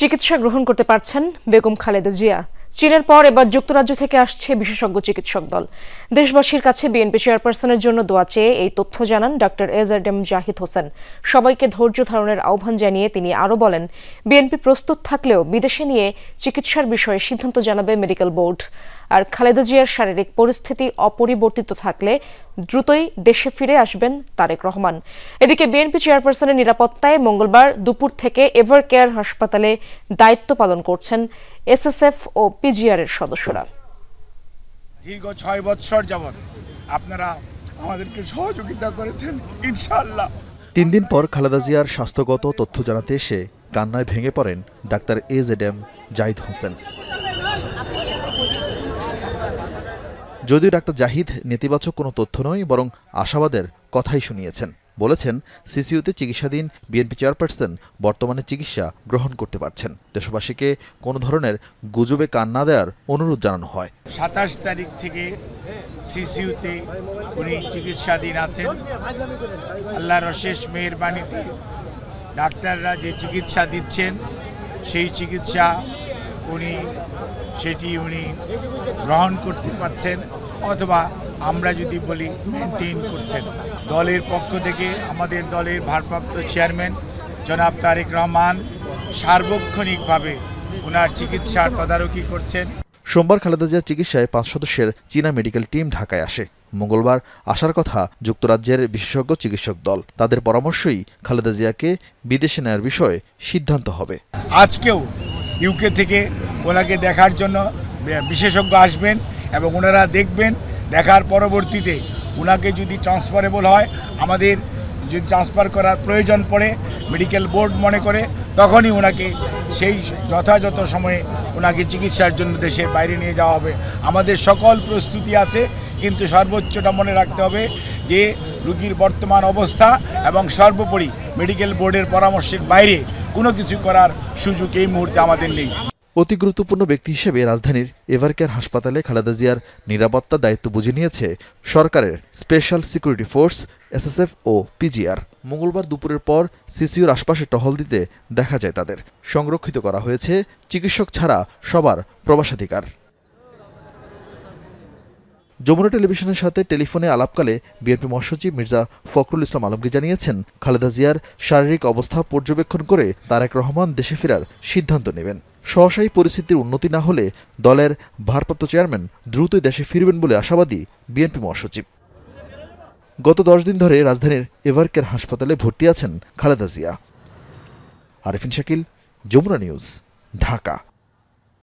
চিকিৎসা গ্রহণ করতে পারছেন বেগম খালেদা জিয়া। চীনের পর এবার যুক্তরাজ্য থেকে আসছে বিশেষজ্ঞ চিকিৎসক দল। দেশবাসীর কাছে বিএনপি চেয়ারপারসনের জন্য দোয়া চেয়ে এই তথ্য জানান ডক্টর এজেডএম জাহিদ হোসেন। সবাইকে ধৈর্য ধারণের আহ্বান জানিয়ে তিনি আরও বলেন, বিএনপি প্রস্তুত থাকলেও বিদেশে নিয়ে চিকিৎসার বিষয়ে সিদ্ধান্ত জানাবে মেডিকেল বোর্ড। আর খালেদা জিয়ার শারীরিক পরিস্থিতি অপরিবর্তিত থাকলে দ্রুতই দেশে ফিরে আসবেন তারেক রহমান। এদিকে বিএনপি চেয়ারপারসনের নিরাপত্তায় মঙ্গলবার দুপুর থেকে এভার কেয়ার হাসপাতালে দায়িত্ব পালন করছেন এসএসএফ ও পিজিআর এর সদস্যরা। দীর্ঘ ৬ বছর যাবত আপনারা আমাদেরকে সহযোগিতা করেছেন। ইনশাআল্লাহ ৩ দিন পর খালেদা জিয়ার স্বাস্থ্যগত তথ্য জানাতে এসে কান্নায় ভেঙে পড়েন ডাক্তার এজেডএম জাহিদ হোসেন। যদিও ডাক্তার জাহিদ নেতিবাচক কোনো তথ্য নয়, বরং আশাবাদের কথাই শুনিয়েছেন। বলেছেন, সিসিইউতে চিকিৎসাধীন বিএনপি চেয়ারপারসন বর্তমানে চিকিৎসা গ্রহণ করতে পারছেন। দেশবাসীকে কোনো ধরনের গুজবে কান না দেওয়ার অনুরোধ জানানো হয়। ২৭ তারিখ থেকে সিসিইউতে উনি চিকিৎসাধীন আছেন। আল্লাহর অশেষ মেহেরবানিতে ডাক্তাররা যে চিকিৎসা দিচ্ছেন সেই চিকিৎসা উনি গ্রহণ করতে পারছেন, অথবা আমরা যদি বলি মেনটেন করছেন। দলের পক্ষ থেকে আমাদের দলের ভারপ্রাপ্ত চেয়ারম্যান জনাব তারেক রহমান সার্বক্ষণিকভাবে ওনার চিকিৎসার তদারকি করছেন। সোমবার খালেদা জিয়ার চিকিৎসায় ৫ সদস্যের চীনা মেডিকেল টিম ঢাকায় আসে। মঙ্গলবার আসার কথা যুক্তরাজ্যের বিশেষজ্ঞ চিকিৎসক দল। তাদের পরামর্শই খালেদা জিয়াকে বিদেশে নেওয়ার বিষয়ে সিদ্ধান্ত হবে। আজকেও ইউকে থেকে ওনাকে দেখার জন্য বিশেষজ্ঞ আসবেন এবং ওনারা দেখবেন। দেখার পরবর্তীতে ওনাকে যদি ট্রান্সফারেবল হয়, আমাদের যদি ট্রান্সফার করার প্রয়োজন পড়ে মেডিকেল বোর্ড মনে করে, তখনই ওনাকে সেই যথাযথ সময়ে ওনাকে চিকিৎসার জন্য দেশের বাইরে নিয়ে যাওয়া হবে। আমাদের সকল প্রস্তুতি আছে, কিন্তু সর্বোচ্চটা মনে রাখতে হবে যে রোগীর বর্তমান অবস্থা এবং সর্বোপরি মেডিকেল বোর্ডের পরামর্শের বাইরে কোনো কিছু করার সুযোগ এই মুহূর্তে আমাদের নেই। অতি গুরুত্বপূর্ণ ব্যক্তি হিসেবে রাজধানীর এভারকেয়ার হাসপাতালে খালেদা জিয়ার নিরাপত্তার দায়িত্ব বুঝে নিয়েছে সরকারের স্পেশাল সিকিউরিটি ফোর্স, এসএসএফ ও পিজিআর। মঙ্গলবার দুপুরের পর সিসিইউর আশপাশে টহল দিতে দেখা যায় তাদের। সংরক্ষিত করা হয়েছে চিকিৎসক ছাড়া সবার প্রবেশাধিকার। যমুনা টেলিভিশনের সাথে টেলিফোনে আলাপকালে বিএনপি মহাসচিব মির্জা ফখরুল ইসলাম আলমগীর জানিয়েছেন, খালেদা জিয়ার শারীরিক অবস্থা পর্যবেক্ষণ করে তারেক রহমান দেশে ফেরার সিদ্ধান্ত নেবেন। সহসাই পরিস্থিতির উন্নতি না হলে দলের ভারপ্রাপ্ত চেয়ারম্যান দ্রুতই দেশে ফিরবেন বলে আশাবাদী বিএনপি মহাসচিব। গত 10 দিন ধরে রাজধানীর এভারকেয়ার হাসপাতালে ভর্তি আছেন খালেদা জিয়া। আরিফিন শাকিল, যমুনা নিউজ, ঢাকা।